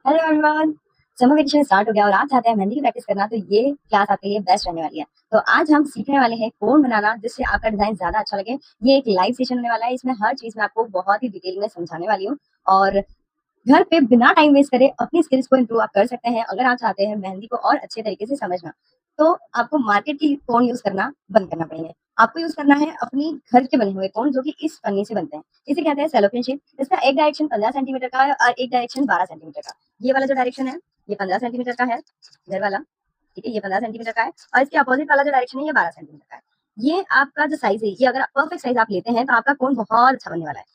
Hello everyone. Summer vacation start हो गया और आप चाहते हैं मेहंदी की प्रैक्टिस करना, तो ये क्लास आपके लिए बेस्ट रहने वाली है। तो आज हम सीखने वाले हैं कोन बनाना, जिससे आपका डिजाइन ज्यादा अच्छा लगे। ये एक लाइव सेशन होने वाला है, इसमें हर चीज मैं आपको बहुत ही डिटेल में समझाने वाली हूँ। और घर पे बिना टाइम वेस्ट करे अपनी स्किल्स को इम्प्रूव आप कर सकते हैं। अगर आप चाहते हैं मेहंदी को और अच्छे तरीके से समझना, तो आपको मार्केट की कोन यूज करना बंद करना पड़ेंगे। आपको यूज करना है अपनी घर के बने हुए कोन, जो कि इस पन्नी से बनते हैं। इसे कहते हैं सेलोपिन शीट। इसका एक डायरेक्शन 15 सेंटीमीटर का है और एक डायरेक्शन 12 सेंटीमीटर का। ये वाला जो डायरेक्शन है, ये 15 सेंटीमीटर का है, इधर वाला। ठीक है, ये 15 सेंटीमीटर का है और इसके अपोजिट वाला जो डायरेक्शन है, ये 12 सेंटीमीटर का है। ये आपका जो साइज है, ये अगर परफेक्ट साइज आप लेते हैं तो आपका कोन बहुत अच्छा बनने वाला है।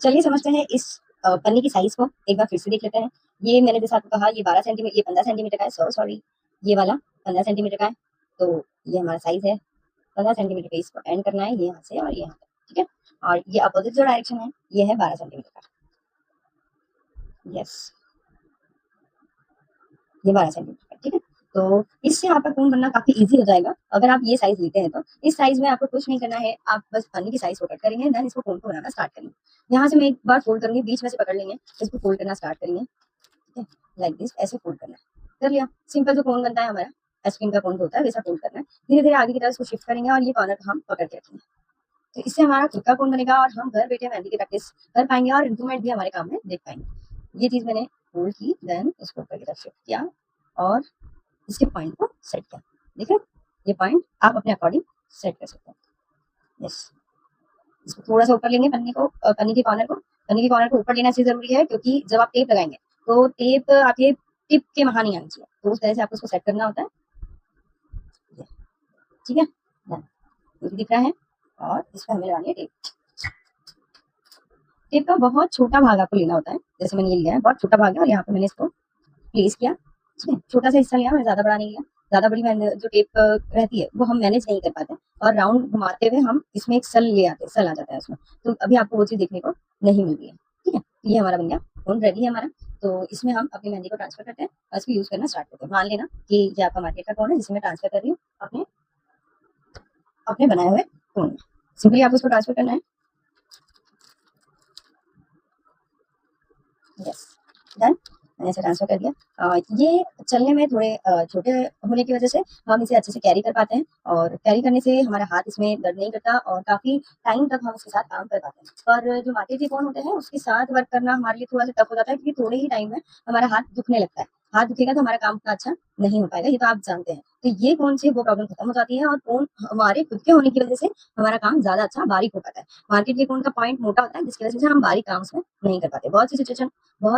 चलिए समझते हैं इस पन्नी की साइज को एक बार फिर से देख लेते हैं। ये मैंने जैसा आपको कहा, ये 12 सेंटीमीटर, ये 15 सेंटीमीटर का है। सॉरी, ये वाला 15 सेंटीमीटर का है। तो ये हमारा साइज है 15 सेंटीमीटर पे। इसको एंड करना है ये यहाँ से और ये यहाँ तक। ठीक है, और ये अपोजिट जो डायरेक्शन है, ये है 12 सेंटीमीटर का। यस, ये 12 सेंटीमीटर का। ठीक है, तो इससे आपका कोन बनना काफी इजी हो जाएगा अगर आप ये साइज लेते हैं। तो इस साइज में आपको कुछ नहीं करना है, आप बस पन्नी की साइज को कट करेंगे, देन इसको कोन को बनाना स्टार्ट करेंगे। यहाँ से मैं एक बार फोल्ड करूंगी, बीच में से पकड़ लेंगे, इसको फोल्ड करना स्टार्ट करेंगे। ठीक है, लाइक दिस, ऐसे फोल्ड करना है। कर लिया, सिंपल जो कोन बनता है हमारा, आइसक्रीम का कोन होता है, वैसा फोल्ड करना है। धीरे धीरे आगे की तरफ इसको शिफ्ट करेंगे और ये कॉर्नर हम पकड़ के रखेंगे। तो इससे हमारा खुद का कोन बनेगा और हम घर बैठे मेहंदी की प्रैक्टिस कर पाएंगे और इम्प्रूवमेंट भी हमारे काम में देख पाएंगे। ये चीज मैंने फोल्ड की, देन इसको ऊपर की तरफ शिफ्ट किया और इसके पॉइंट को सेट किया। ठीक है, ये पॉइंट आप अपने अकॉर्डिंग सेट कर सकते हैं। यस, इसको थोड़ा सा ऊपर लेंगे, पन्नी के कॉर्नर को ऊपर लेना इसलिए जरूरी है क्योंकि जब आप टेप लगाएंगे तो टेप आपके टिप के वहां नहीं आनी चाहिए, तो उस तरह से आपको उसको सेट करना होता है। ठीक है, ये दिख रहा है और इसमें हमें लगानी है टेप। टेप का बहुत छोटा भाग आपको लेना होता है, जैसे मैंने ये लिया है, बहुत छोटा भाग है और यहाँ पे मैंने इसको प्लेस किया। ठीक है, छोटा सा हिस्सा लिया, मैंने ज्यादा बड़ा नहीं लिया। ज्यादा बड़ी जो टेप रहती है वो हम मैनेज नहीं कर पाते और राउंड घुमाते हुए हम इसमें एक सल ले आते, सल आ जाता है उसमें, तो अभी आपको वो चीज देखने को नहीं मिल रही है। ठीक है, तो ये हमारा बन गया, फोन रेडी है हमारा। तो इसमें हम अपनी मेहंदी को ट्रांसफर करते हैं और इसको यूज करना स्टार्ट करते हैं। मान लेना कि ये आपका मार्केट का फोन है जिसमें मैं ट्रांसफर कर रही हूँ अपने अपने बनाए हुए फोन में। सिंपली आपको इसको ट्रांसफर करना है। यस, डन, मैंने इसे ट्रांसफर कर दिया। ये चलने में थोड़े छोटे होने की वजह से हम इसे अच्छे से कैरी कर पाते हैं और कैरी करने से हमारा हाथ इसमें दर्द नहीं करता और काफी टाइम तक हम इसके साथ काम कर पाते हैं। पर जो मार्केट के फोन होते हैं उसके साथ वर्क करना हमारे लिए थोड़ा सा टफ हो जाता है क्योंकि थोड़े ही टाइम में हमारा हाथ दुखने लगता है। हाथ दुखेगा तो हमारा काम उतना अच्छा नहीं हो पाएगा, ये तो आप जानते हैं। तो ये फोन से वो प्रॉब्लम खत्म हो जाती है और फोन हमारे खुद के होने की वजह से हमारा काम ज्यादा अच्छा बारीक हो पाता है। मार्केट के फोन का पॉइंट मोटा होता है जिसकी वजह से हम बारीक काम उसमें नहीं कर पाते। बहुत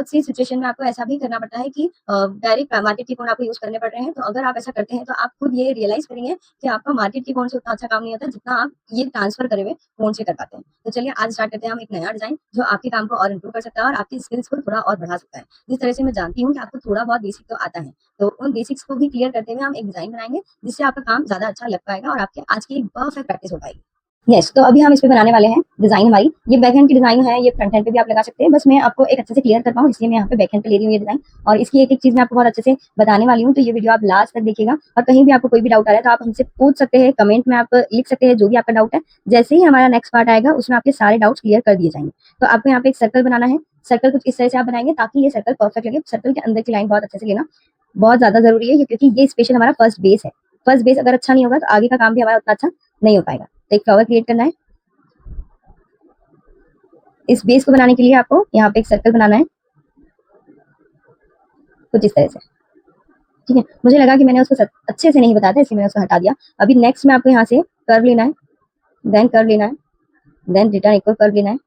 सी सिचुएशन में आपको ऐसा भी करना पड़ता है कि डायरेक्ट मार्केट की फोन आपको यूज करने पड़ रहे हैं। तो अगर आप ऐसा करते हैं तो आप खुद ये रियलाइज करेंगे कि आपका मार्केट की फोन से उतना अच्छा काम नहीं होता जितना आप ये ट्रांसफर करे हुए फोन से कर पाते हैं। तो चलिए आज स्टार्ट करते हैं हम एक नया डिजाइन जो आपके काम को और इम्प्रूव कर सकता है और आपकी स्किल्स को थोड़ा और बढ़ा सकता है। जिस तरह से मैं जानती हूँ कि आपको थोड़ा बहुत बेसिक तो आता है, तो उन बेसिक्स को भी क्लियर करते हुए हम एक डिजाइन बनाएंगे जिससे आपका काम ज्यादा अच्छा लग पाएगा और आपके आज की परफेक्ट प्रैक्टिस हो पाएगी। यस, तो अभी हम इस पे बनाने वाले हैं डिजाइन हमारी। ये बैक हैंड की डिजाइन है, ये फ्रंट हैंड पे भी आप लगा सकते हैं। बस मैं आपको एक अच्छे से क्लियर कर पाऊँ इसलिए मैं यहाँ पे बैक हैंड पे ले रही हूँ ये डिजाइन। और इसकी एक एक चीज मैं आपको बहुत अच्छे से बताने वाली हूँ, तो ये वीडियो आप लास्ट तक देखिएगा। और कहीं भी आपको कोई भी डाउट आ रहा है तो आप हमसे पूछ सकते हैं, कमेंट में आप लिख सकते हैं जो भी आपका डाउट है। जैसे ही हमारा नेक्स्ट पार्ट आएगा उसमें आपके सारे डाउट्स क्लियर कर दिए जाएंगे। तो आपको यहाँ पे एक सर्कल बनाना है। सर्कल कुछ इस तरह से आप बनाएंगे ताकि ये सर्कल परफेक्ट लगे। सर्कल के अंदर की लाइन बहुत अच्छे से लेना बहुत ज्यादा जरूरी है क्योंकि ये स्पेशल हमारा फर्स्ट बेस है। फर्स्ट बेस अगर अच्छा नहीं होगा तो आगे का काम भी हमारा उतना अच्छा नहीं हो पाएगा। तो एक फ्लावर क्रिएट करना है। इस बेस को बनाने के लिए आपको यहाँ पे एक सर्कल बनाना है कुछ इस तरह से। ठीक है, मुझे लगा कि मैंने उसको अच्छे से नहीं बताया था इसलिए मैंने उसको हटा दिया। अभी नेक्स्ट में आपको यहाँ से कर्व लेना है, देन कर्व लेना है, देन रिटर्न एक और कर्व लेना है,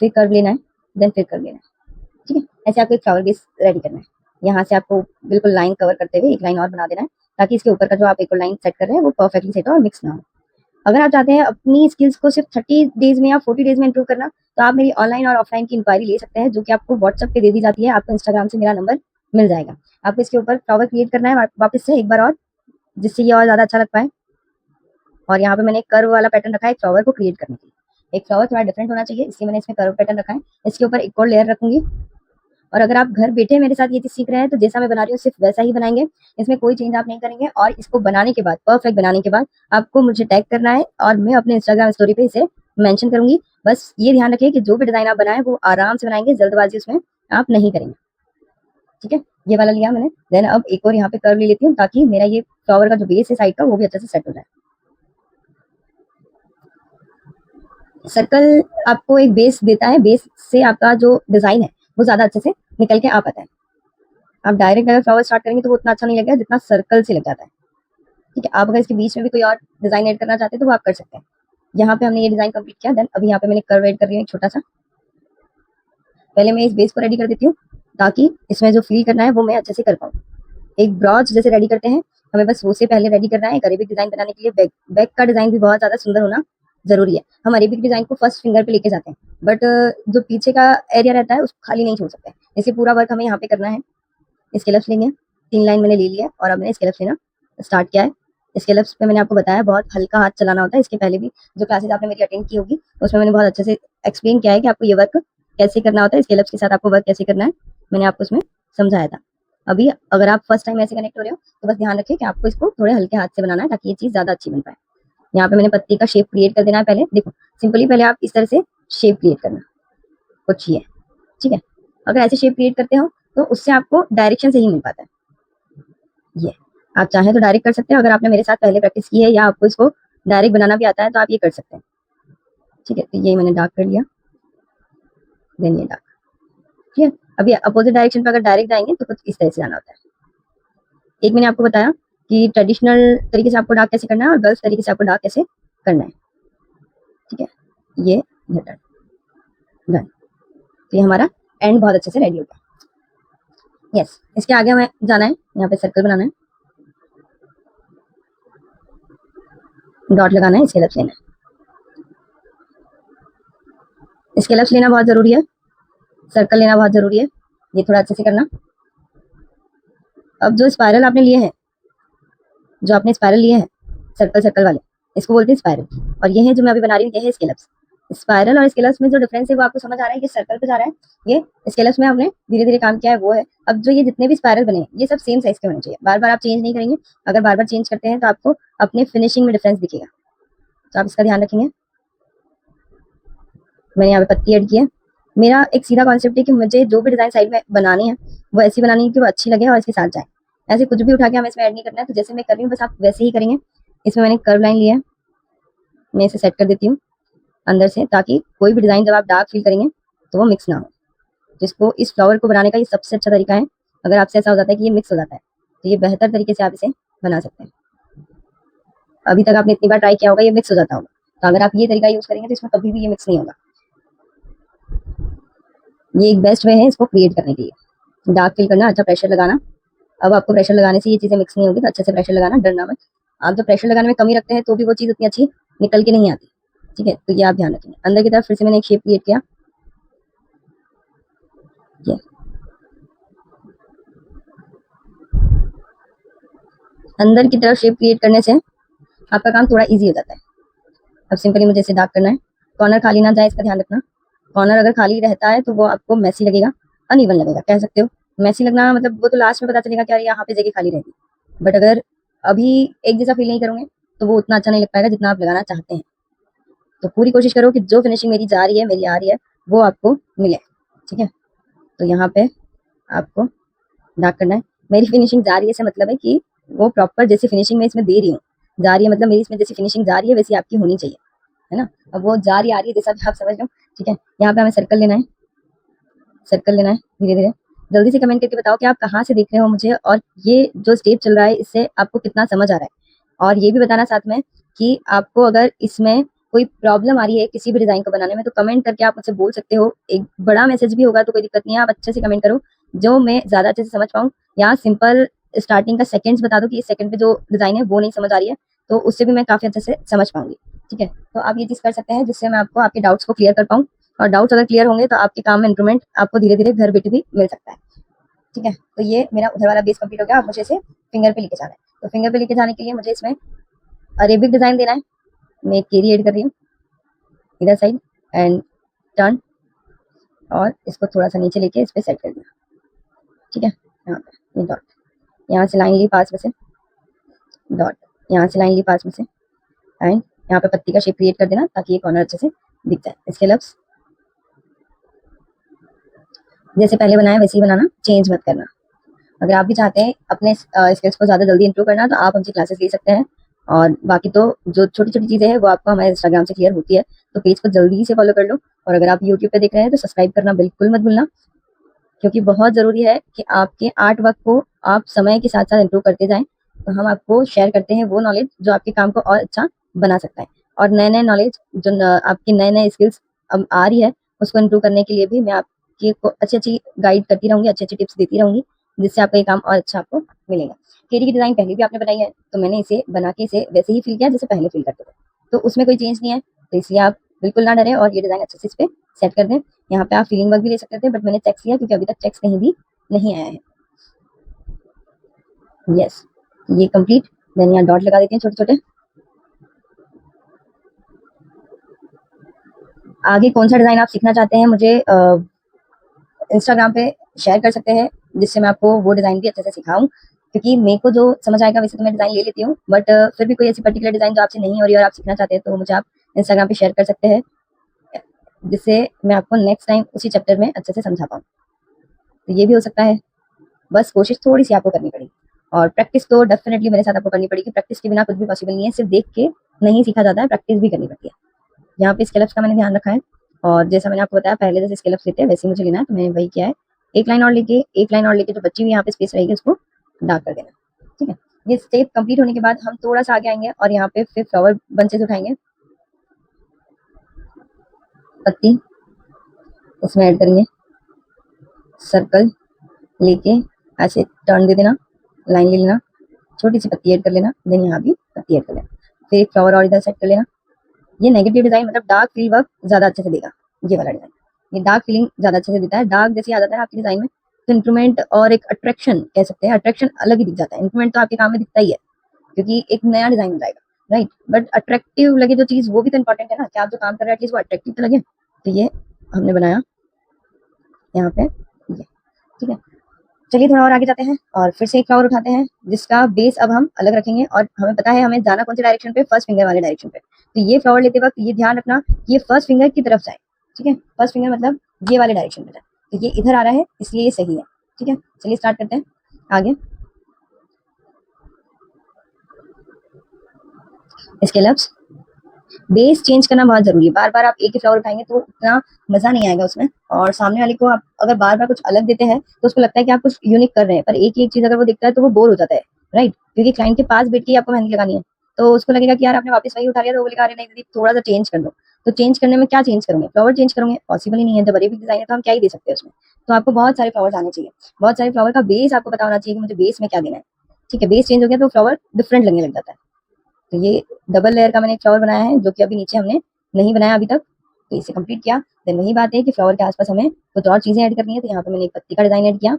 फिर कर्व लेना है, देन फिर कर्व लेना है। ठीक है, ऐसे आपको एक फ्लावर बेस रेडी करना है। यहाँ से आपको बिल्कुल लाइन कवर करते हुए एक लाइन और बना देना है ताकि इसके ऊपर का जो आप एक लाइन सेट कर रहे हैं वो परफेक्टली सेट हो और मिक्स ना हो। अगर आप चाहते हैं अपनी स्किल्स को सिर्फ 30 डेज में या 40 डेज में इंप्रूव करना, तो आप मेरी ऑनलाइन और ऑफलाइन की इंक्वायरी ले सकते हैं जो कि आपको व्हाट्सएप पे दे दी जाती है। आपको इंस्टाग्राम से मेरा नंबर मिल जाएगा। आपको इसके ऊपर फ्लावर क्रिएट करना है वापस से एक बार और, जिससे ये और ज्यादा अच्छा लग पाए। और यहाँ पे मैंने एक कर्व वाला पैटर्न रखा है एक फ्लावर को क्रिएट करने के लिए। एक फ्लावर थोड़ा डिफरेंट होना चाहिए इसलिए मैंने इसमें कर्व पैटर्न रखा है। इसके ऊपर एक और लेयर रखूंगी। और अगर आप घर बैठे मेरे साथ ये चीज सीख रहे हैं तो जैसा मैं बना रही हूँ सिर्फ वैसा ही बनाएंगे, इसमें कोई चेंज आप नहीं करेंगे। और इसको बनाने के बाद, परफेक्ट बनाने के बाद, आपको मुझे टैग करना है और मैं अपने इंस्टाग्राम स्टोरी पे इसे मेंशन करूंगी। बस ये ध्यान रखिए कि जो भी डिजाइन आप बनाए वो आराम से बनाएंगे, जल्दबाजी उसमें आप नहीं करेंगे। ठीक है, ये वाला लिया मैंने। देन अब एक और यहाँ पे कर्व ले लेती हूँ ताकि मेरा ये फ्लावर का जो बेस है साइड का वो भी अच्छे से सेट हो जाए। सर्कल आपको एक बेस देता है, बेस से आपका जो डिजाइन है वो ज्यादा अच्छे से निकल के आ पाता है। आप डायरेक्ट अगर फ्लावर स्टार्ट करेंगे तो वो उतना अच्छा नहीं लगेगा जितना सर्कल से लग जाता है। ठीक है, आप अगर इसके बीच में भी कोई और डिजाइन ऐड करना चाहते हैं तो वो आप कर सकते हैं। यहाँ पे हमने ये डिजाइन कंप्लीट किया। देन अभी यहाँ पे मैंने कर्व ऐड कर रही हूँ एक छोटा सा। पहले मैं इस बेस को रेडी कर देती हूँ ताकि इसमें जो फिल करना है वो मैं अच्छे से कर पाऊँ। एक ब्रॉच जैसे रेडी करते हैं, हमें बस वो से पहले रेडी करना है। एक अरेबिक डिजाइन बनाने के लिए बैक का डिजाइन भी बहुत ज्यादा सुंदर होना जरूरी है। हम अरेबिक डिजाइन को फर्स्ट फिंगर पे लेके जाते हैं, बट जो पीछे का एरिया रहता है उसको खाली नहीं छोड़ सकते। इसलिए पूरा वर्क हमें यहाँ पे करना है। स्केलप्स लेंगे, 3 लाइन मैंने ले लिया और अब मैंने स्केलप्स लेना स्टार्ट किया है। स्केलप्स पे मैंने आपको बताया बहुत हल्का हाथ चलाना होता है। इसके पहले भी जो क्लासेस आपने मेरी अटेंड की होगी उसमें मैंने बहुत अच्छे से एक्सप्लेन किया है कि आपको ये वर्क कैसे करना होता है, स्केलप्स के साथ आपको वर्क कैसे करना है, मैंने आपको उसमें समझाया था। अभी अगर आप फर्स्ट टाइम ऐसे कनेक्ट हो रहे हो तो बस ध्यान रखिए कि आपको इसको थोड़े हल्के हाथ से बनाना है ताकि ये चीज ज्यादा अच्छी बन पाए। यहाँ पे मैंने पत्ती का शेप क्रिएट कर देना है। पहले देखो, सिंपली पहले आप इस तरह से शेप क्रिएट करना कुछ ही है। ठीक है, अगर ऐसे शेप क्रिएट करते हो तो उससे आपको डायरेक्शन से ही मिल पाता है। ये आप चाहें तो डायरेक्ट कर सकते हैं, अगर आपने मेरे साथ पहले प्रैक्टिस की है या आपको इसको डायरेक्ट बनाना भी आता है तो आप ये कर सकते हैं। ठीक है, तो ये मैंने डार्क कर लिया, देन ये डार्क। ठीक है, अभी अपोजिट डायरेक्शन पर अगर डायरेक्ट जाएंगे तो कुछ इस तरह से जाना होता है। एक मैंने आपको बताया कि ट्रेडिशनल तरीके से आपको डार्क कैसे करना है और गर्ल्स तरीके से आपको डार्क कैसे करना है। ठीक है, ये डन डन। तो ये हमारा एंड बहुत अच्छे से रेडी हो गया। यस, इसके आगे हमें जाना है, यहाँ पे सर्कल बनाना है, डॉट लगाना है, स्केलप्स लेना है। स्केलप्स लेना बहुत जरूरी है, सर्कल लेना बहुत जरूरी है। ये थोड़ा अच्छे से करना। अब जो स्पाइरल आपने लिए हैं, जो आपने स्पाइरल लिए हैं सर्कल सर्कल वाले, इसको बोलते हैं स्पाइरल। और ये है जो मैं अभी बना रही हूँ, ये है स्केलप्स। स्पाइरल और स्केलप्स में जो डिफरेंस है वो आपको समझ आ रहा है। ये सर्कल पे जा रहा है, ये स्केलप्स में आपने धीरे धीरे काम किया है वो है। अब जो ये जितने भी स्पाइरल बने ये सब सेम साइज के होने चाहिए, बार बार आप चेंज नहीं करेंगे। अगर बार बार चेंज करते हैं तो आपको अपने फिनिशिंग में डिफरेंस दिखेगा, तो आप इसका ध्यान रखेंगे। मैंने यहाँ पे पत्ती ऐड की है। मेरा एक सीधा कॉन्सेप्ट है कि मुझे जो भी डिजाइन साइड में बनानी है वो ऐसी बनानी है कि वो अच्छी लगे और इसके साथ जाए। ऐसे कुछ भी उठा के हमें इसमें ऐड नहीं करना है, तो जैसे मैं कर रही हूँ बस आप वैसे ही करेंगे। इसमें मैंने कर्व लाइन लिया है, मैं इसे सेट कर देती हूँ अंदर से ताकि कोई भी डिजाइन जब आप डार्क फील करेंगे तो वो मिक्स ना हो। तो इसको, इस फ्लावर को बनाने का ये सबसे अच्छा तरीका है। अगर आपसे ऐसा हो जाता है कि ये मिक्स हो जाता है तो ये बेहतर तरीके से आप इसे बना सकते हैं। अभी तक आपने इतनी बार ट्राई किया होगा ये मिक्स हो जाता होगा, तो अगर आप ये तरीका यूज करेंगे तो इसमें कभी भी ये मिक्स नहीं होगा। ये एक बेस्ट वे है इसको क्रिएट करने के लिए। डार्क फिल करना, अच्छा प्रेशर लगाना। अब आपको प्रेशर लगाने से ये चीजें मिक्स नहीं होगी, तो अच्छे से प्रेशर लगाना, डरना मत। आप जब प्रेशर लगाने में कमी रखते हैं तो भी वो चीज उतनी अच्छी निकल के नहीं आती। ठीक है, तो ये आप ध्यान रखेंगे। अंदर की तरफ फिर से मैंने एक शेप क्रिएट किया, ये अंदर की तरफ शेप क्रिएट करने से आपका काम थोड़ा इजी हो जाता है। अब सिंपली मुझे इसे डार्क करना है। कॉर्नर खाली ना जाए इसका ध्यान रखना। कॉर्नर अगर खाली रहता है तो वो आपको मैसी लगेगा, अनइवन लगेगा, कह सकते हो। मैसी लगना मतलब वो तो लास्ट में पता चलेगा कि यार यहाँ पे जगह खाली रहेगी, बट अगर अभी एक जैसा फील नहीं करोगे तो वो उतना अच्छा नहीं लग पाएगा जितना आप लगाना चाहते हैं। तो पूरी कोशिश करो कि जो फिनिशिंग मेरी जा रही है, मेरी आ रही है, वो आपको मिले। ठीक है, तो यहाँ पे आपको डार्क करना है। मेरी फिनिशिंग जा रही है से मतलब है कि वो प्रॉपर जैसी फिनिशिंग मैं इसमें दे रही हूँ, जा रही है मतलब मेरी इसमें जैसी फिनिशिंग जा रही है वैसी आपकी होनी चाहिए, है ना। अब वो जा रही आ रही है जैसा भी आप समझ लो। ठीक है, यहाँ पे हमें सर्कल लेना है, सर्कल लेना है धीरे धीरे। जल्दी से कमेंट करके बताओ कि आप कहाँ से देख रहे हो मुझे और ये जो स्टेप चल रहा है इससे आपको कितना समझ आ रहा है। और ये भी बताना साथ में कि आपको अगर इसमें कोई प्रॉब्लम आ रही है किसी भी डिजाइन को बनाने में तो कमेंट करके आप मुझसे बोल सकते हो। एक बड़ा मैसेज भी होगा तो कोई दिक्कत नहीं है, आप अच्छे से कमेंट करो जो मैं ज्यादा अच्छे से समझ पाऊँ। या सिंपल स्टार्टिंग का सेकंड्स बता दो कि इस सेकंड पे जो डिजाइन है वो नहीं समझ आ रही है, तो उससे भी मैं काफी अच्छे से समझ पाऊंगी। ठीक है, तो आप ये चीज कर सकते हैं जिससे मैं आपको आपके डाउट्स को क्लियर कर पाऊँ। और डाउट्स अगर क्लियर होंगे तो आपके काम में इंप्रूवमेंट आपको धीरे धीरे घर बैठे भी मिल सकता है। ठीक है, तो ये मेरा उधर वाला बेस कंप्लीट हो गया। अब मुझे इसे फिंगर पे लेके जाना है। तो फिंगर पे लेके जाने के लिए मुझे इसमें अरेबिक डिजाइन देना है। मैं एक केरी ऐड कर रही हूँ इधर साइड एंड टर्न, और इसको थोड़ा सा नीचे लेके इस पे सेट कर दिया। ठीक है, यहाँ पे ये डॉट, यहाँ से लाइन ली पास में से, डॉट यहाँ से लाइन ली पास में से, एंड यहाँ पे पत्ती का शेप क्रिएट कर देना ताकि ये कॉर्नर अच्छे से दिख जाए। इसके लफ्स जैसे पहले बनाया वैसे ही बनाना, चेंज मत करना। अगर आप भी चाहते हैं अपने स्किल्स को ज़्यादा जल्दी इंप्रूव करना, तो आप हमसे क्लासेस ले सकते हैं। और बाकी तो जो छोटी-छोटी चीज़ें हैं वो आपको हमारे इंस्टाग्राम से क्लियर होती है, तो पेज को जल्दी से फॉलो कर लो। और अगर आप यूट्यूब पे देख रहे हैं तो सब्सक्राइब करना बिल्कुल मत भूलना, क्योंकि बहुत ज़रूरी है कि आपके आर्ट वर्क को आप समय के साथ-साथ इंप्रूव करते जाएँ। तो हम आपको शेयर करते हैं वो नॉलेज जो आपके काम को और अच्छा बना सकता है। और नए-नए नॉलेज जो आपकी नए-नए स्किल्स अब आ रही है, उसको इंप्रूव करने के लिए भी मैं आपकी को अच्छी-अच्छी गाइड करती रहूँगी, अच्छी-अच्छी टिप्स देती रहूँगी, जिससे आपका ये काम और अच्छा आपको मिलेगा। केरी की डिज़ाइन पहले भी आपने बनाई है, तो मैंने इसे बना के इसे वैसे ही फ़ील किया जैसे पहले फ़ील करते थे। तो उसमें कोई चेंज नहीं है, तो इसलिए आप बिल्कुल ना डरें और ये डिज़ाइन अच्छे से इस पे सेट कर दें। यहाँ पे आप फीलिंग वर्क भी ले सकते थे, बट मैंने चेक्स लिया क्योंकि अभी तक चेक्स कहीं भी नहीं आया है। यस, ये कंप्लीट। देन यहाँ डॉट लगा देते हैं छोटे-छोटे। आगे कौन-सा डिज़ाइन आप सीखना चाहते हैं मुझे इंस्टाग्राम पे शेयर कर सकते हैं, जिससे मैं आपको वो डिज़ाइन भी अच्छे से सिखाऊँ। क्योंकि मेरे को जो समझ आएगा वैसे तो मैं डिज़ाइन ले लेती हूँ, बट फिर भी कोई ऐसी पर्टिकुलर डिज़ाइन जो आपसे नहीं हो रही है और आप सीखना चाहते हैं, तो मुझे आप इंस्टाग्राम पे शेयर कर सकते हैं, जिससे मैं आपको नेक्स्ट टाइम उसी चैप्टर में अच्छे से समझा पाऊँ। तो ये भी हो सकता है, बस कोशिश थोड़ी-सी आपको करनी पड़ेगी। और प्रैक्टिस तो डेफ़िनेटली मेरे साथ आपको करनी पड़ेगी, प्रैक्टिस के बिना कुछ भी पॉसिबल नहीं है, सिर्फ़ देख के नहीं सीखा जाता है, प्रैक्टिस भी करनी पड़ती है। यहाँ पे स्केलप्स का मैंने ध्यान रखा है, और जैसा मैंने आपको बताया पहले जैसे स्केलप्स लेते हैं वैसे ही मुझे लेना है, तो मैंने वही किया है। एक लाइन और लेके जो बची हुई यहाँ पे स्पेस रहेगी उसको डार्क कर देना, ठीक है? ये स्टेप कंप्लीट होने के बाद हम थोड़ा-सा आगे आएँगे और यहाँ पे फिर फ्लावर बंचेस उठाएँगे, पत्ती उसमें ऐड करेंगे, सर्कल लेके ऐसे टर्न दे देना, लाइन ले लेना, छोटी-सी पत्ती ऐड कर लेना, देन यहाँ भी पत्ती ऐड कर लेना। फिर एक फ्लावर और इधर सेट कर लेना। ये नेगेटिव डिज़ाइन मतलब डार्क फील वर्क ज़्यादा अच्छे से देगा, ये वाला डिज़ाइन। ये डार्क फीलिंग ज़्यादा अच्छे से देता है। डार्क जैसे ही आ जाता है ना आपके डिज़ाइन में, तो इंप्रूवमेंट और एक अट्रैक्शन कह सकते हैं, अट्रैक्शन अलग ही दिख जाता है। इंप्रूवमेंट तो आपके काम में दिखता ही है, क्योंकि एक नया डिज़ाइन हो जाएगा, राइट? बट अट्रैक्टिव लगे जो चीज़, वो भी तो इम्पोर्टेंट है ना, कि आप जो काम कर रहे हैं एटलीस्ट वो अट्रैक्टिव तो लगे। तो ये हमने बनाया यहाँ पे ये, ठीक है? चलिए थोड़ा और आगे जाते हैं और फिर से एक फ्लावर उठाते हैं, जिसका बेस अब हम अलग रखेंगे और हमें पता है हमें जाना कौन से डायरेक्शन पे, फर्स्ट फिंगर वाले डायरेक्शन पे। तो ये फ्लावर लेते वक्त ये ध्यान रखना कि ये फर्स्ट फिंगर की तरफ जाए, ठीक है? फर्स्ट फिंगर मतलब ये वाले डायरेक्शन पे जाए। तो ये इधर आ रहा है इसलिए ये सही है, ठीक है? चलिए स्टार्ट करते हैं आगे। स्केलप्स, बेस चेंज करना बहुत ज़रूरी है। बार-बार आप एक ही फ्लावर उठाएँगे तो उतना मज़ा नहीं आएगा उसमें, और सामने वाले को आप अगर बार-बार कुछ अलग देते हैं, तो उसको लगता है कि आप कुछ यूनिक कर रहे हैं, पर एक ही एक चीज़ अगर वो देखता है तो वो बोर हो जाता है, राइट? क्योंकि क्लाइंट के पास बैठ के ही आपको मेहंदी लगानी है, तो उसको लगेगा कि यार आपने वापस वही उठा लिया, तो वो बोलेगा अरे नहीं दीदी थोड़ा-सा चेंज कर दो। तो चेंज करने में क्या चेंज करोगे? फ्लावर चेंज करोगे? पॉसिबल ही नहीं है, जब अरेबिक डिज़ाइन है तो हम क्या ही दे सकते हैं उसमें। तो आपको बहुत सारे फ्लावर्स आने चाहिए, बहुत सारे फ्लावर का बेस आपको पता होना चाहिए कि मुझे बेस में क्या देना है, ठीक है? बेस चेंज हो गया तो फ्लावर डिफरेंट लगने लग जाता है। तो ये डबल लेयर का मैंने एक फ्लावर बनाया है, जो कि अभी नीचे हमने नहीं बनाया अभी तक, तो इसे कंप्लीट किया। देन वही बात है कि फ्लावर के आसपास हमें कुछ और चीज़ें ऐड करनी है, तो यहाँ पे मैंने एक पत्ती का डिज़ाइन ऐड किया,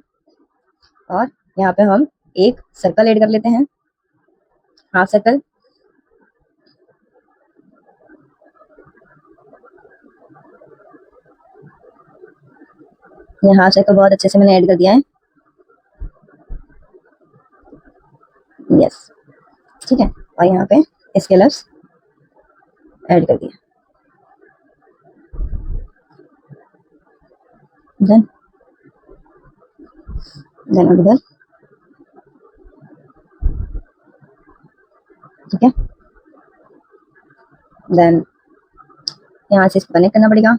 और यहाँ पे हम एक सर्कल ऐड कर लेते हैं, हाफ सर्कल। ये हाफ सर्कल बहुत अच्छे से मैंने ऐड कर दिया है, यस, ठीक है? और यहाँ पे इसके लफ्स ऐड कर दिया, देन देन अब इधर, ठीक है? देन यहाँ से इसको कनेक्ट करना पड़ेगा,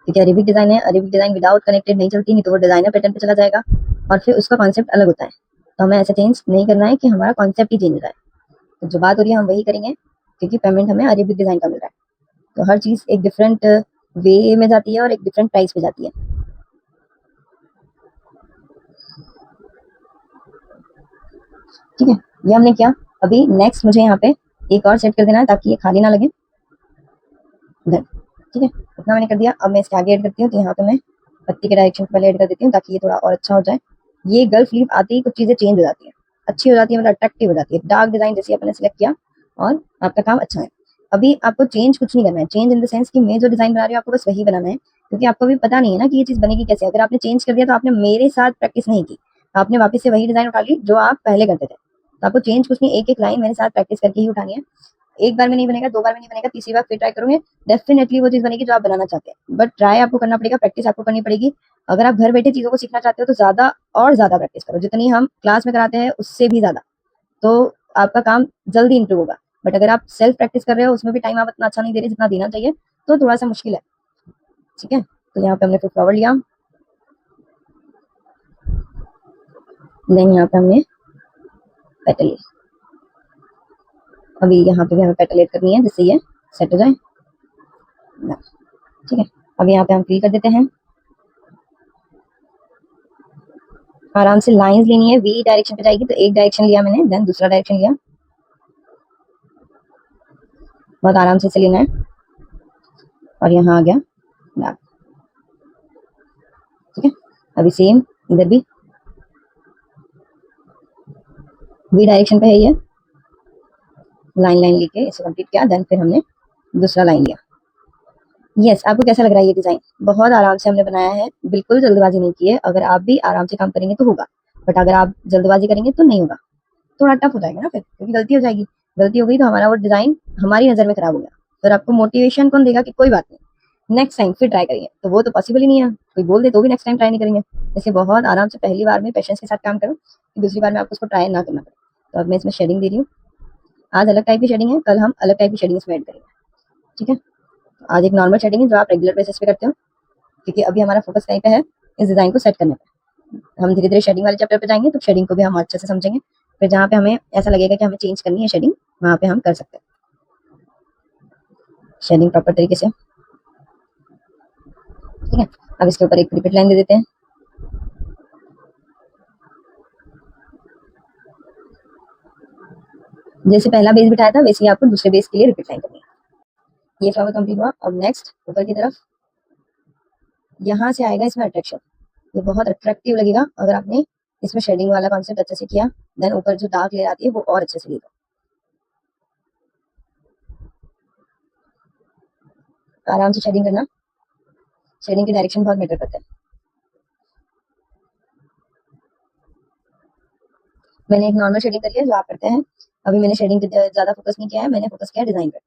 क्योंकि अरेबिक डिज़ाइन है, अरेबिक डिज़ाइन विदाउट कनेक्टेड नहीं चलती, नहीं तो वो डिज़ाइनर पैटर्न पे चला जाएगा और फिर उसका कॉन्सेप्ट अलग होता है। तो हमें ऐसा चेंज नहीं करना है कि हमारा कॉन्सेप्ट ही चेंज हो जाए। तो जो बात हो रही है हम वही करेंगे, क्योंकि पेमेंट हमें अरेबिक डिज़ाइन का मिल रहा है। तो हर चीज़ एक डिफरेंट वे में जाती है और एक डिफरेंट प्राइस पे जाती है। ठीक है? ये हमने किया। अभी नेक्स्ट मुझे यहाँ पे एक और सेट कर देना है ताकि ये खाली ना लगे। इधर, ठीक है? इतना मैंने कर दिया। अब मैं इसके आगे ऐड करती हूँ, तो यहाँ पे मैं पत्ती के डायरेक्शन पे पहले ऐड कर देती हूँ ताकि ये थोड़ा और अच्छा हो जाए। ये गल्फ लीफ आते ही कुछ चीज़ें चेंज हो जाती हैं, अच्छी हो जाती है, मतलब अट्रैक्टिव हो जाती है। डार्क डिज़ाइन जैसे आपने सेलेक्ट किया और आपका काम अच्छा है। अभी आपको चेंज कुछ नहीं करना है, चेंज इन द सेंस कि मैं जो डिज़ाइन बना रही हूँ आपको बस वही बनाना है, क्योंकि आपको अभी पता नहीं है ना कि ये चीज़ बनेगी कैसे। अगर आपने चेंज कर दिया तो आपने मेरे साथ प्रैक्टिस नहीं की, आपने वापस से वही डिज़ाइन उठा ली जो आप पहले करते थे। तो आपको चेंज कुछ नहीं, एक-एक लाइन मेरे साथ प्रैक्टिस करके ही उठानी है। एक बार में नहीं बनेगा, 2 बार में नहीं बनेगा, तीसरी बार फिर ट्राई करोगे, डेफिनेटली वो चीज़ बनेगी जो आप बनाना चाहते हैं। बट ट्राई आपको करना पड़ेगा, प्रैक्टिस आपको करनी पड़ेगी। अगर आप घर बैठे चीज़ों को सीखना चाहते हो तो ज़्यादा और ज़्यादा प्रैक्टिस करो, जितनी हम क्लास में कराते हैं उससे भी ज़्यादा, तो आपका काम जल्दी इंप्रूव होगा। बट अगर आप सेल्फ प्रैक्टिस कर रहे हो, उसमें भी टाइम आप इतना अच्छा नहीं दे रहे जितना देना चाहिए, तो थोड़ा सा मुश्किल है। ठीक है, तो यहाँ पे हमने फिर फ्लावर लिया, देन यहाँ पे हमने पेटल लिया। अभी यहाँ पे भी हमें पेटल ऐड करनी है जिससे ये सेट हो जाए। ठीक है, अब यहाँ पे हम फिल कर देते हैं। आराम से लाइंस लेनी है, वी डायरेक्शन पे जाएगी, तो एक डायरेक्शन लिया मैंने, देन दूसरा डायरेक्शन लिया, बहुत आराम से इसे लेना है। और यहाँ आ गया डार्क। ठीक है, अभी सेम इधर भी वी डायरेक्शन पे है ये, लाइन लाइन लेके इसे कंप्लीट किया, देन फिर हमने दूसरा लाइन लिया। यस, आपको कैसा लग रहा है ये डिजाइन? बहुत आराम से हमने बनाया है, बिल्कुल जल्दबाजी नहीं की है। अगर आप भी आराम से काम करेंगे तो होगा, बट अगर आप जल्दबाजी करेंगे तो नहीं होगा, थोड़ा टफ हो जाएगा ना फिर, क्योंकि गलती हो जाएगी। गलती हो गई तो हमारा वो डिजाइन हमारी नजर में खराब हो गया, फिर आपको मोटिवेशन कौन देगा कि कोई बात नहीं, नेक्स्ट टाइम फिर ट्राई करेंगे, तो वो तो पॉसिबल ही नहीं है। कोई बोल दे तो भी नेक्स्ट टाइम ट्राई नहीं करेंगे। इसलिए बहुत आराम से पहली बार में पेशेंस के साथ काम करो कि दूसरी बार में आपको उसको ट्राई ना करना पड़े। तो अब मैं इसमें शेडिंग दे रही हूँ। आज अलग टाइप की शेडिंग है, कल हम अलग टाइप की शेडिंग इसमें ऐड करेंगे। ठीक है, आज एक नॉर्मल शेडिंग है जो आप रेगुलर बेसिस पे करते हो, क्योंकि अभी हमारा फोकस कहीं पे है, इस डिजाइन को सेट करने पे। हम धीरे धीरे शेडिंग वाले चैप्टर पे जाएंगे तो शेडिंग को भी हम अच्छे से समझेंगे, फिर जहाँ पे हमें ऐसा लगेगा कि हमें चेंज करनी है शेडिंग, वहाँ पे हम कर सकते हैं शेडिंग प्रॉपर तरीके से। ठीक है, अब इसके ऊपर एक रिपीट लाइन दे देते हैं। जैसे पहला बेस बिठाया था वैसे ही आपको दूसरे बेस के लिए रिपीट लाइन करनी है। ये फ्लावर कंप्लीट हुआ। अब नेक्स्ट ऊपर की तरफ यहाँ से आएगा इसमें अट्रैक्शन, ये बहुत अट्रैक्टिव लगेगा अगर आपने इसमें शेडिंग वाला कॉन्सेप्ट अच्छे से किया। देन ऊपर जो डार्क लेयर आती है वो और अच्छे से लेगा, आराम से शेडिंग करना, शेडिंग की डायरेक्शन बहुत मैटर करता है। मैंने एक नॉर्मल शेडिंग करी है जो आप करते हैं। अभी मैंने शेडिंग पे ज्यादा फोकस नहीं किया है, मैंने फोकस किया डिजाइन पे।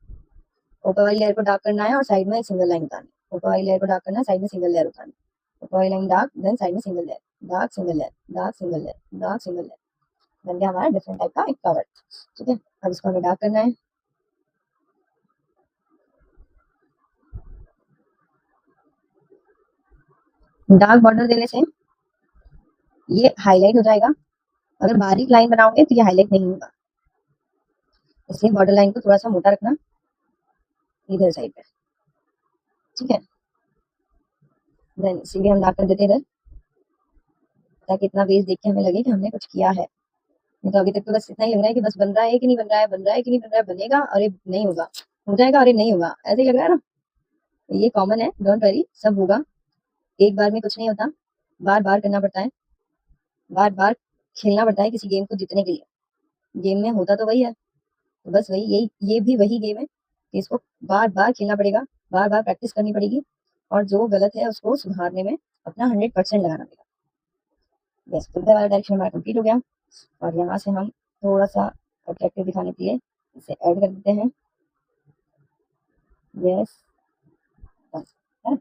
ऊपर वाली लेयर को डार्क करना है और साइड में एक सिंगल लाइन उतारनी है। ऊपर वाली लेयर को डार्क करना है, साइड में सिंगल लेयर उतारनी है। ऊपर वाली लाइन डार्क, देन साइड में single layer, dark single layer, dark single layer, dark single layer, बन गया हमारा डिफरेंट टाइप का एक फ्लावर। ठीक है, अब इसको हमें डार्क करना है। डार्क बॉर्डर देने से ये हाईलाइट हो जाएगा, अगर बारीक लाइन बनाओगे तो ये हाईलाइट नहीं होगा, इसलिए बॉर्डर लाइन को थोड़ा सा मोटा रखना इधर साइड पे। ठीक है, देन इसी भी हम डार्क कर देते हैं इधर, ताकि इतना बेस देख के हमें लगे कि हमने कुछ किया है। नहीं तो अभी तक तो बस इतना ही लग रहा है कि बस बन रहा है कि नहीं बन रहा है, बन रहा है कि नहीं बन रहा है, बनेगा अरे नहीं होगा, हो जाएगा अरे नहीं होगा, ऐसे ही लग रहा है ना। तो ये कॉमन है, डोंट वरी, सब होगा। एक बार में कुछ नहीं होता, बार बार करना पड़ता है, बार बार खेलना पड़ता है किसी गेम को जीतने के लिए। गेम में होता तो वही है, तो बस वही, यही ये भी वही गेम है कि इसको बार बार खेलना पड़ेगा, बार बार प्रैक्टिस करनी पड़ेगी, और जो गलत है उसको सुधारने में अपना 100% लगाना पड़ेगा। यस, तो वाला डायरेक्शन हमारा कंप्लीट हो गया। और यहाँ से हम थोड़ा सा अट्रैक्टिव दिखाने के लिए इसे ऐड कर देते हैं। यस, बस है।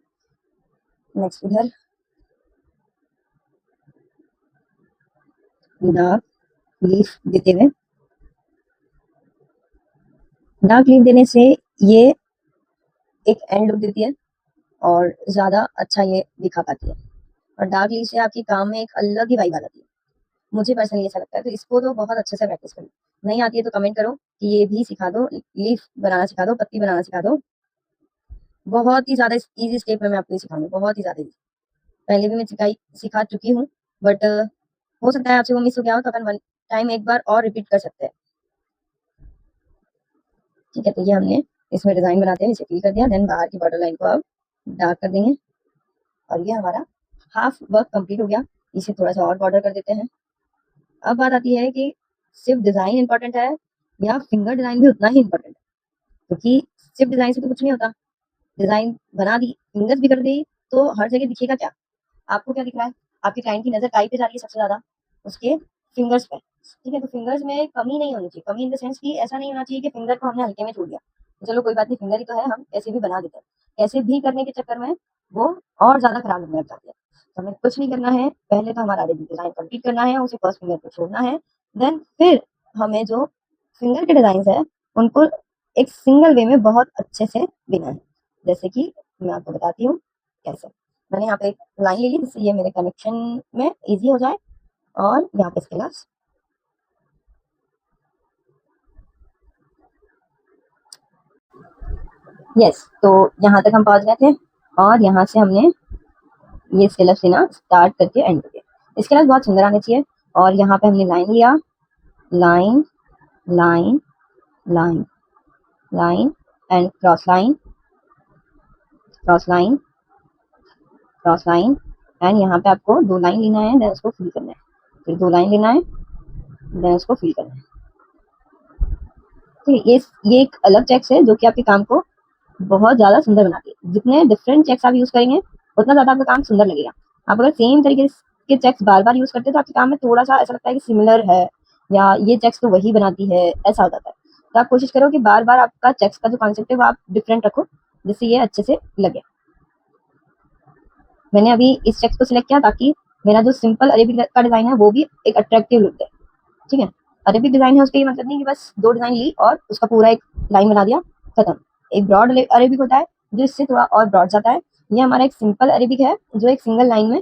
नेक्स्ट इधर डार्क लीफ देते हुए, डार्क लीफ देने से ये एक एंड लुक देती है और ज्यादा अच्छा ये दिखा पाती है, और डार्क लीफ से आपकी काम में एक अलग ही वाइब आ जाती है। मुझे पर्सनली ऐसा लगता है, तो इसको तो बहुत अच्छे से प्रैक्टिस करो। नहीं आती है तो कमेंट करो कि ये भी सिखा दो, लीफ बनाना सिखा दो, पत्ती बनाना सिखा दो। बहुत ही ज्यादा इजी स्टेप में मैं आपको सिखाऊंगी, बहुत ही ज्यादा easy। पहले भी मैं सिखा चुकी हूँ, बट हो सकता है आपसे वो मिस हो गया हो, तो अपन वन टाइम एक बार और रिपीट कर सकते हैं। ठीक है, तो ये हमने इसमें डिजाइन बनाते हैं इसे फिल कर दिया, देन बाहर की बॉर्डर लाइन को अब डार्क कर देंगे, और ये हमारा हाफ वर्क कंप्लीट हो गया। इसे थोड़ा सा और बॉर्डर कर देते हैं। अब बात आती है कि सिर्फ डिजाइन इंपॉर्टेंट है या फिंगर डिजाइन भी उतना ही इंपॉर्टेंट है, क्योंकि सिर्फ डिजाइन से तो कुछ नहीं होता। डिजाइन बना दी, फिंगर्स भी कर दी, तो हर जगह दिखेगा क्या? आपको क्या दिख रहा है? आपके क्लाइंट की नजर काई पे जा रही है सबसे ज्यादा? उसके फिंगर्स पे। ठीक है। तो फिंगर्स में कमी नहीं होनी चाहिए, कमी इन द सेंस कि ऐसा नहीं होना चाहिए कि फिंगर को हमने हल्के में छोड़ दिया, चलो कोई बात नहीं, फिंगर ही तो है, हम ऐसे भी बना देते हैं। ऐसे भी करने के चक्कर में वो और ज्यादा खराब लगने लग जाती है। तो हमें कुछ नहीं करना है, पहले तो हमारा डिजाइन कंप्लीट करना है, उसे फर्स्ट फिंगर पे छोड़ना है, देन फिर हमें जो फिंगर के डिजाइन है उनको एक सिंगल वे में बहुत अच्छे से देना है। जैसे कि मैं आपको बताती हूँ कैसे। मैंने यहाँ पे एक लाइन ले ली जिससे ये मेरे कनेक्शन में इजी हो जाए, और यहाँ पे इसके लास्ट यस। तो यहाँ तक हम पहुंच गए थे, और यहाँ से हमने ये स्केलप्स लेना स्टार्ट करके एंड किया। स्केलप्स बहुत सुंदर आने चाहिए, और यहाँ पे हमने लाइन लिया, line line line line and cross line, cross line, cross line, and यहाँ पे आपको 2 लाइन लेना है, देन उसको फिल करना है, फिर 2 लाइन लेना है, देन उसको फिल करना है। ठीक है, ये एक अलग चेक्स है जो कि आपके काम को बहुत ज्यादा सुंदर बनाती है। जितने डिफरेंट चेक्स आप यूज करेंगे उतना ज्यादा आपका काम सुंदर लगेगा। आप अगर सेम तरीके के चेक्स बार बार यूज करते हैं तो आपके काम में थोड़ा सा ऐसा लगता है कि सिमिलर है, या ये चेक्स तो वही बनाती है, ऐसा हो जाता है। तो आप कोशिश करो कि बार बार आपका चेक्स का जो कॉन्सेप्ट है वो आप डिफरेंट रखो, जिससे ये अच्छे से लगे। मैंने अभी इस चेक्स को सिलेक्ट किया ताकि मेरा जो सिंपल अरेबिक का डिजाइन है वो भी एक अट्रैक्टिव लुक दे। ठीक है, अरेबिक डिजाइन है उसका ये मतलब नहीं कि बस 2 डिजाइन ली और उसका पूरा एक लाइन बना दिया, खत्म। एक ब्रॉड अरेबिक होता है जो इससे थोड़ा और ब्रॉड जाता है। ये हमारा एक सिंपल अरेबिक है जो एक सिंगल लाइन में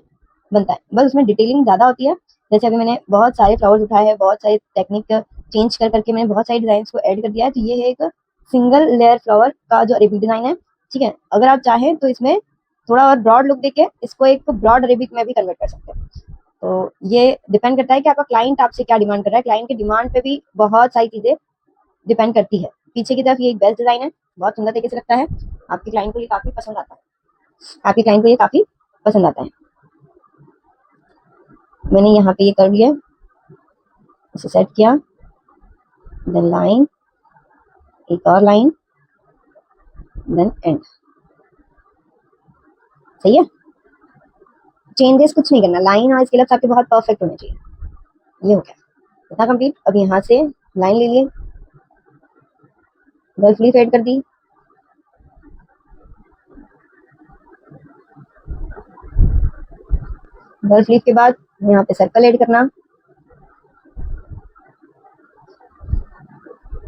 बनता है, बस उसमें डिटेलिंग ज्यादा होती है। जैसे अभी मैंने बहुत सारे फ्लावर्स उठाए हैं, बहुत सारे टेक्निक चेंज कर करके मैंने बहुत सारी डिजाइन को ऐड कर दिया है, तो ये है एक सिंगल लेयर फ्लावर का जो अरेबिक डिजाइन है। ठीक है, अगर आप चाहें तो इसमें थोड़ा और ब्रॉड लुक देके इसको एक ब्रॉड अरेबिक में भी कन्वर्ट कर सकते हैं। तो ये डिपेंड करता है कि आपका क्लाइंट आपसे क्या डिमांड कर रहा है। क्लाइंट के डिमांड पे भी बहुत सारी चीजें डिपेंड करती है। पीछे की तरफ ये एक बेस्ट डिजाइन है, बहुत सुंदर तरीके से लगता है, आपके क्लाइंट को ये काफी पसंद आता है, आपके क्लाइंट को ये काफी पसंद आता है। मैंने यहाँ पे ये कर लिया, इसे सेट किया, देन लाइन, एक और लाइन, देन एंड। सही है, चेंजेस कुछ नहीं करना, लाइन और स्केल आपके बहुत परफेक्ट होने चाहिए। ये हो गया इतना कंप्लीट। अब यहाँ से लाइन ले लिए, गर्ल फ्ली फेड कर दी, गर्ल फ्लीप के बाद यहाँ पे सर्कल ऐड करना।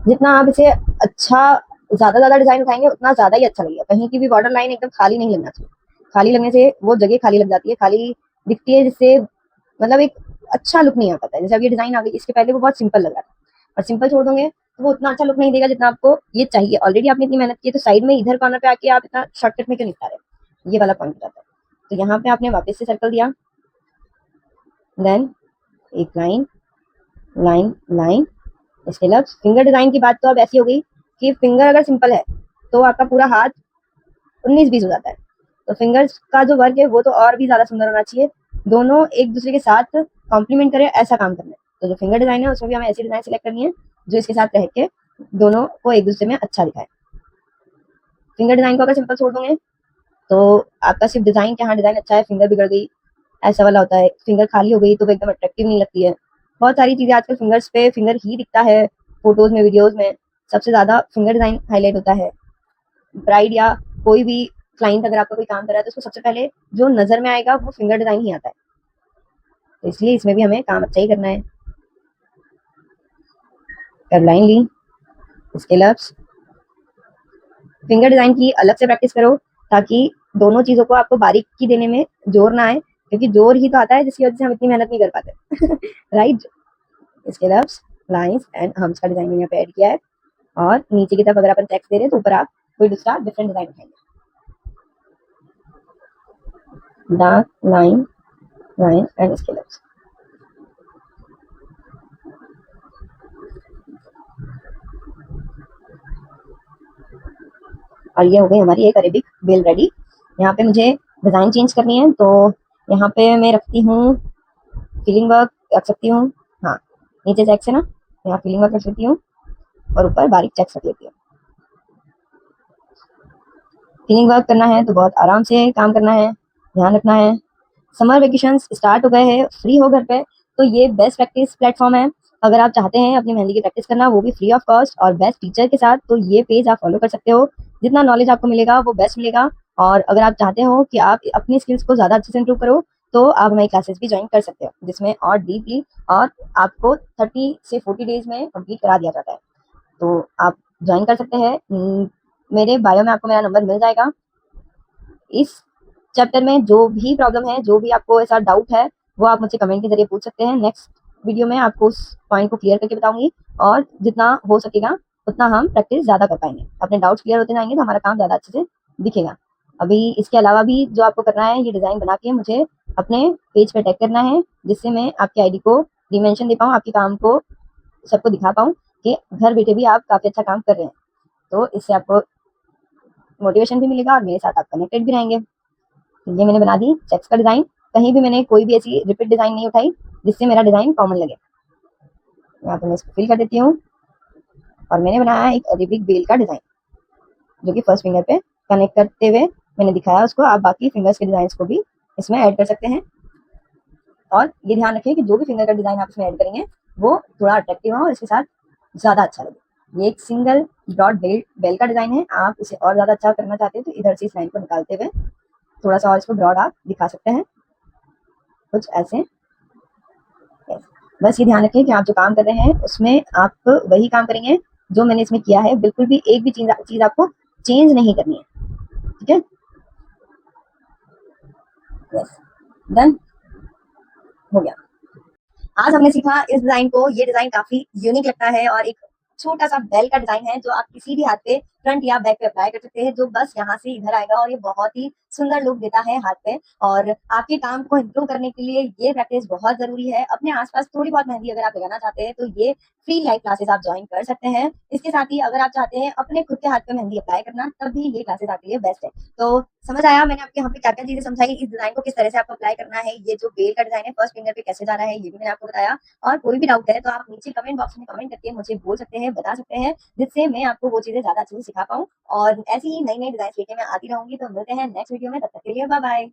जितना आप इसे अच्छा ज्यादा डिजाइन उठाएंगे उतना ज्यादा ही अच्छा लगेगा। कहीं की भी बॉर्डर लाइन एकदम खाली नहीं लगना चाहिए, खाली लगने से वो जगह खाली लग जाती है, खाली दिखती है, जिससे मतलब एक अच्छा लुक नहीं आ पाता है। जैसे अब ये डिजाइन आ गई, इसके पहले वो बहुत सिंपल लग रहा था, और सिंपल छोड़ दोगे तो वो उतना अच्छा लुक नहीं देगा जितना आपको ये चाहिए। ऑलरेडी आपने इतनी मेहनत की है, तो साइड में इधर कॉर्नर पे आके आप इतना शॉर्टकट में क्यों निपटा रहे हैं, ये वाला पॉइंट हो जाता है। तो यहाँ पे आपने वापस से सर्कल दिया, देन एक लाइन, लाइन लाइन, इसके बाद फिंगर डिजाइन की बात तो अब ऐसी हो गई कि फिंगर अगर सिंपल है तो आपका पूरा हाथ 19-20 हो जाता है। तो फिंगर्स का जो वर्क है वो तो और भी ज्यादा सुंदर होना चाहिए, दोनों एक दूसरे के साथ कॉम्प्लीमेंट करे, ऐसा काम करना है। तो जो फिंगर डिजाइन है उसमें भी हमें ऐसी डिजाइन सेलेक्ट करनी है जो इसके साथ रह के दोनों को एक दूसरे में अच्छा दिखाए। फिंगर डिजाइन को अगर सिंपल छोड़ दोगे तो आपका सिर्फ डिजाइन के, हाँ डिजाइन अच्छा है, फिंगर बिगड़ गई, ऐसा वाला होता है। फिंगर खाली हो गई तो वो एकदम अट्रैक्टिव नहीं लगती है। बहुत सारी चीजें आजकल फिंगर्स पे फिंगर ही दिखता है, फोटोज में, वीडियोज में सबसे ज्यादा फिंगर डिजाइन हाईलाइट होता है। ब्राइड या कोई भी क्लाइंट अगर आपका कोई काम कर रहा है तो उसको सबसे पहले जो नजर में आएगा वो फिंगर डिजाइन ही आता है। तो इसलिए इसमें भी हमें काम अच्छा ही करना है। कर्व लाइन ली, स्केल अप्स, फिंगर डिजाइन की अलग से प्रैक्टिस करो ताकि दोनों चीजों को आपको बारीकी देने में जोर ना आए, क्योंकि जोर ही तो आता है जिसकी वजह से हम इतनी मेहनत नहीं कर पाते। Right, scale ups, lines and hums का डिजाइन यहाँ पे ऐड किया है, और नीचे की तरफ अगर अपन टेक्स्ट दे रहे हैं तो ऊपर आप कोई दूसरा डिफरेंट डिजाइन उठाएंगे, dark line, line and scale ups. और ये हो गई हमारी एक अरेबिक बेल रेडी। यहाँ पे मुझे डिजाइन चेंज करनी है, तो यहाँ पे मैं रखती हूँ फीलिंग वर्क, रख सकती हूँ, हाँ नीचे चेक्स है ना, यहाँ फीलिंग वर्क रख सकती हूँ, और ऊपर बारीक चेक्स रख लेती हूँ। फीलिंग वर्क करना है तो बहुत आराम से काम करना है, ध्यान रखना है। समर वेकेशन स्टार्ट हो गए हैं, फ्री हो घर पे, तो ये बेस्ट प्रैक्टिस प्लेटफॉर्म है अगर आप चाहते हैं अपनी मेहंदी की प्रैक्टिस करना, वो भी फ्री ऑफ कॉस्ट और बेस्ट टीचर के साथ, तो ये पेज आप फॉलो कर सकते हो। जितना नॉलेज आपको मिलेगा वो बेस्ट मिलेगा। और अगर आप चाहते हो कि आप अपनी स्किल्स को ज़्यादा अच्छे से इंप्रूव करो, तो आप हमारी क्लासेस भी ज्वाइन कर सकते हो, जिसमें और डीपली और आपको 30 से 40 डेज में कंप्लीट करा दिया जाता है। तो आप ज्वाइन कर सकते हैं। मेरे बायो में आपको मेरा नंबर मिल जाएगा। इस चैप्टर में जो भी प्रॉब्लम है, जो भी आपको ऐसा डाउट है, वो आप मुझसे कमेंट के जरिए पूछ सकते हैं। नेक्स्ट वीडियो में आपको उस पॉइंट को क्लियर करके बताऊंगी, और जितना हो सकेगा उतना हम प्रैक्टिस ज़्यादा कर पाएंगे। अपने डाउट्स क्लियर होते जाएंगे तो हमारा काम ज़्यादा अच्छे से दिखेगा। अभी इसके अलावा भी जो आपको करना है, ये डिज़ाइन बना के मुझे अपने पेज पे टैग करना है, जिससे मैं आपके आईडी को डिमेंशन दे पाऊँ, आपके काम को सबको दिखा पाऊँ कि घर बैठे भी आप काफ़ी अच्छा काम कर रहे हैं। तो इससे आपको मोटिवेशन भी मिलेगा और मेरे साथ आप कनेक्टेड भी रहेंगे। तो ये मैंने बना दी चेक्स का डिज़ाइन। कहीं भी मैंने कोई भी ऐसी रिपीट डिज़ाइन नहीं उठाई जिससे मेरा डिज़ाइन कॉमन लगे। यहाँ पे मैं इसको फिल कर देती हूँ, और मैंने बनाया एक अरेबिक बेल का डिज़ाइन, जो कि फर्स्ट फिंगर पे कनेक्ट करते हुए मैंने दिखाया उसको। आप बाकी फिंगर्स के डिज़ाइन को भी इसमें ऐड कर सकते हैं। और ये ध्यान रखें कि जो भी फिंगर का डिज़ाइन आप इसमें ऐड करेंगे वो थोड़ा अट्रैक्टिव हो और इसके साथ ज़्यादा अच्छा लगे। ये एक सिंगल ब्रॉड बेल का डिज़ाइन है। आप इसे और ज़्यादा अच्छा करना चाहते हैं तो इधर से इस लाइन को निकालते हुए थोड़ा सा और इसको ब्रॉड आप दिखा सकते हैं, कुछ ऐसे। बस ये ध्यान रखें कि आप जो काम कर रहे हैं उसमें आप वही काम करेंगे जो मैंने इसमें किया है। बिल्कुल भी एक भी चीज आपको चेंज नहीं करनी है। ठीक है, यस, डन हो गया। आज हमने सीखा इस डिजाइन को। ये डिजाइन काफी यूनिक लगता है और एक छोटा सा बेल का डिजाइन है, जो आप किसी भी हाथ पे फ्रंट या बैक पे अप्लाई कर सकते हैं, जो बस यहाँ से इधर आएगा और ये बहुत ही सुंदर लुक देता है हाथ पे। और आपके काम को इम्प्रूव करने के लिए ये प्रैक्टिस बहुत जरूरी है। अपने आसपास थोड़ी बहुत मेहंदी अगर आप लगाना चाहते हैं तो ये फ्री लाइव क्लासेस आप ज्वाइन कर सकते हैं। इसके साथ ही अगर आप चाहते हैं अपने खुद के हाथ पे मेहंदी अप्लाई करना, तब भी ये क्लासेस आपके लिए बेस्ट है। तो समझ आया मैंने आपके यहाँ पे क्या क्या चीजें समझाई, इस डिजाइन को किस तरह से आपको अप्लाई करना है, ये जो बेल का डिजाइन है फर्स्ट फिंगर पे कैसे जा रहा है, ये भी मैंने आपको बताया। और कोई भी डाउट है तो आप नीचे कमेंट बॉक्स में कमेंट करके मुझे बोल सकते हैं, बता सकते हैं, जिससे मैं आपको वो चीजें ज्यादा अच्छे से सिखा पाऊँ। और ऐसी ही नई नई डिजाइन लेके मैं आती रहूंगी। तो मिलते हैं नेक्स्ट वीडियो में, तब तक के लिए बाय बाय।